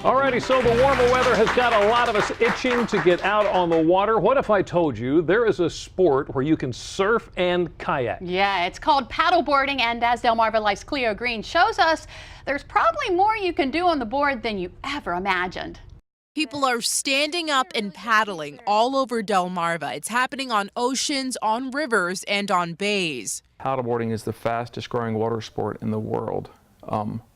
Alrighty, so the warmer weather has got a lot of us itching to get out on the water. What if I told you there is a sport where you can surf and kayak? Yeah, it's called paddleboarding, and as Delmarva Life's Cleo Green shows us, there's probably more you can do on the board than you ever imagined. People are standing up and paddling all over Delmarva. It's happening on oceans, on rivers, and on bays. Paddleboarding is the fastest growing water sport in the world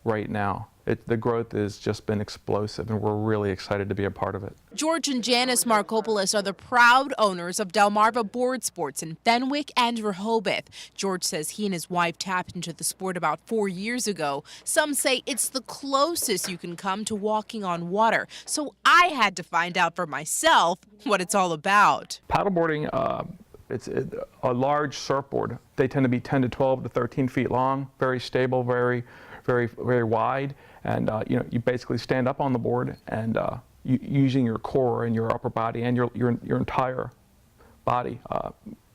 right now. The growth has just been explosive, and we're really excited to be a part of it. George and Janice Markopoulos are the proud owners of Delmarva Board Sports in Fenwick and Rehoboth. George says he and his wife tapped into the sport about 4 years ago. Some say it's the closest you can come to walking on water. So I had to find out for myself what it's all about. Paddleboarding, it's a large surfboard. They tend to be 10 to 12 to 13 feet long, very stable, very wide, and you basically stand up on the board and using your core and your upper body and your entire body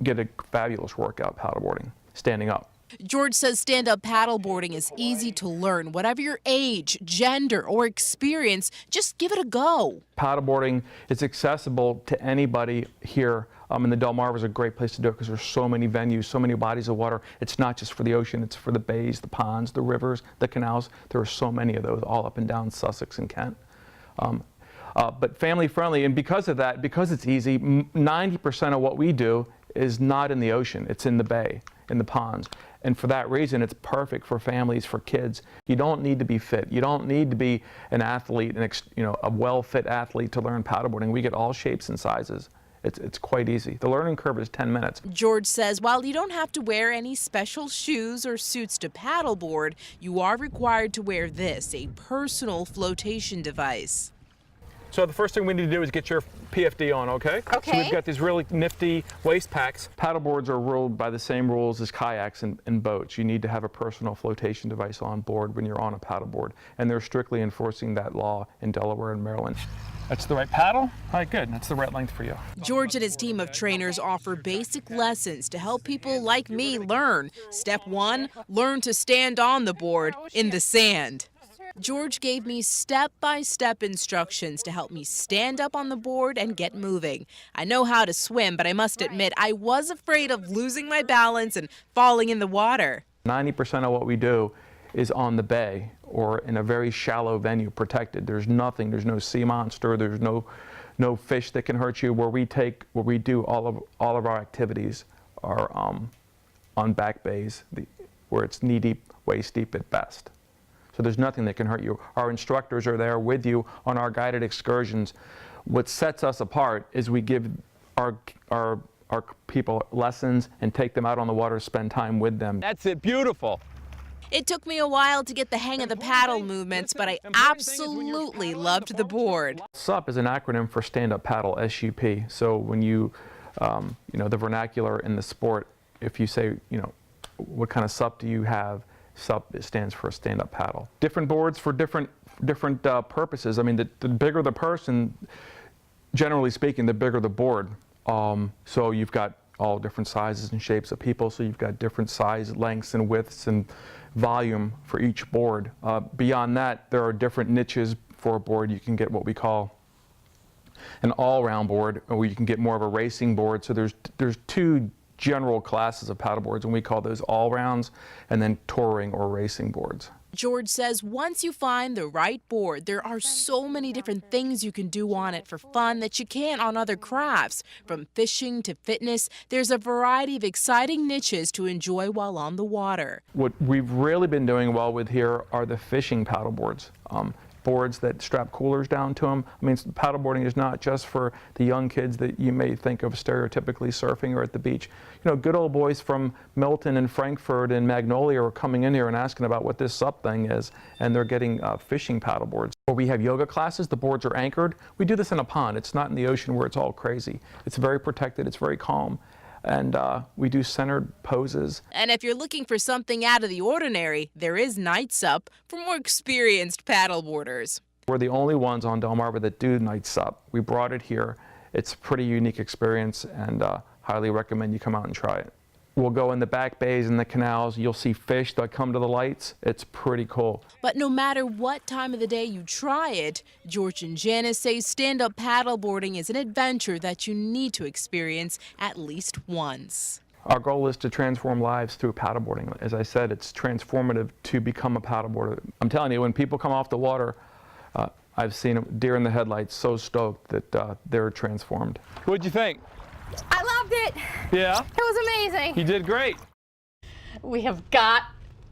get a fabulous workout paddleboarding, standing up. George says stand-up paddleboarding is easy to learn. Whatever your age, gender, or experience, just give it a go. Paddleboarding is accessible to anybody here, and the Delmarva is a great place to do it because there's so many venues, so many bodies of water. It's not just for the ocean, it's for the bays, the ponds, the rivers, the canals. There are so many of those all up and down Sussex and Kent. But family friendly, and because of that, because it's easy, 90% of what we do is not in the ocean, it's in the bay, in the ponds. And for that reason, it's perfect for families, for kids. You don't need to be fit. You don't need to be an athlete, a well-fit athlete to learn paddleboarding. We get all shapes and sizes. It's quite easy. The learning curve is 10 minutes. George says while you don't have to wear any special shoes or suits to paddleboard, you are required to wear this, a personal flotation device. So the first thing we need to do is get your PFD on, okay? Okay. So we've got these really nifty waist packs. Paddleboards are ruled by the same rules as kayaks and boats. You need to have a personal flotation device on board when you're on a paddleboard, and they're strictly enforcing that law in Delaware and Maryland. That's the right paddle? All right, good. That's the right length for you. George and his team of trainers offer basic lessons to help people like me learn. Step 1, learn to stand on the board in the sand. George gave me step-by-step instructions to help me stand up on the board and get moving. I know how to swim, but I must admit I was afraid of losing my balance and falling in the water. 90% of what we do is on the bay or in a very shallow venue, protected. There's nothing, there's no sea monster, there's no fish that can hurt you. Where we do all of our activities are on back bays where it's knee-deep, waist-deep at best. So there's nothing that can hurt you. Our instructors are there with you on our guided excursions. What sets us apart is we give our people lessons and take them out on the water, spend time with them. That's it, beautiful. It took me a while to get the hang of the paddle movements, but I absolutely loved the board. SUP is an acronym for stand-up paddle, SUP. So when the vernacular in the sport, if you say, what kind of SUP do you have? SUP stands for stand-up paddle. Different boards for different purposes. I mean, the bigger the person, generally speaking, the bigger the board. So you've got all different sizes and shapes of people, so you've got different size, lengths, and widths and volume for each board. Beyond that, there are different niches for a board. You can get what we call an all-round board, or you can get more of a racing board. So there's two general classes of paddleboards, and we call those all-rounds and then touring or racing boards. George says once you find the right board, there are so many different things you can do on it for fun that you can't on other crafts. From fishing to fitness, there's a variety of exciting niches to enjoy while on the water. What we've really been doing well with here are the fishing paddleboards. Boards that strap coolers down to them. I mean, paddleboarding is not just for the young kids that you may think of stereotypically surfing or at the beach. Good old boys from Milton and Frankfurt and Magnolia are coming in here and asking about what this SUP thing is, and they're getting fishing paddleboards. Or we have yoga classes. The boards are anchored. We do this in a pond. It's not in the ocean where it's all crazy. It's very protected. It's very calm. And we do centered poses. And if you're looking for something out of the ordinary, there is Night SUP for more experienced paddleboarders. We're the only ones on Delmarva that do Night SUP. We brought it here. It's a pretty unique experience, and highly recommend you come out and try it. We'll go in the back bays and the canals. You'll see fish that come to the lights. It's pretty cool. But no matter what time of the day you try it, George and Janice say stand-up paddleboarding is an adventure that you need to experience at least once. Our goal is to transform lives through paddleboarding. As I said, it's transformative to become a paddleboarder. I'm telling you, when people come off the water, I've seen a deer in the headlights so stoked that they're transformed. What'd you think? I loved it. Yeah? It was amazing. You did great. We have got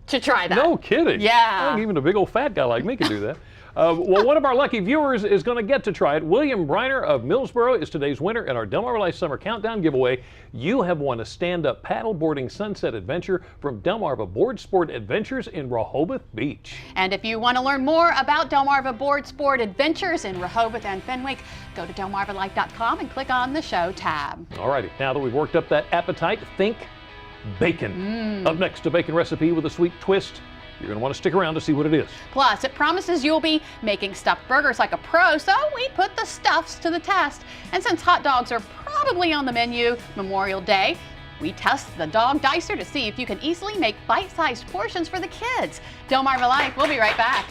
to try that. No kidding. Yeah. I think even a big old fat guy like me can do that. Well, one of our lucky viewers is going to get to try it. William Briner of Millsboro is today's winner in our Del Mar Life Summer Countdown giveaway. You have won a stand-up paddleboarding sunset adventure from Delmarva Board Sport Adventures in Rehoboth Beach. And if you want to learn more about Delmarva Board Sport Adventures in Rehoboth and Fenwick, go to delmarvalife.com and click on the show tab. All righty, now that we've worked up that appetite, think bacon. Up next, a bacon recipe with a sweet twist. You're going to want to stick around to see what it is. Plus, it promises you'll be making stuffed burgers like a pro, so we put the stuffs to the test. And since hot dogs are probably on the menu Memorial Day, we test the dog dicer to see if you can easily make bite-sized portions for the kids. Delmarva Life, we'll be right back.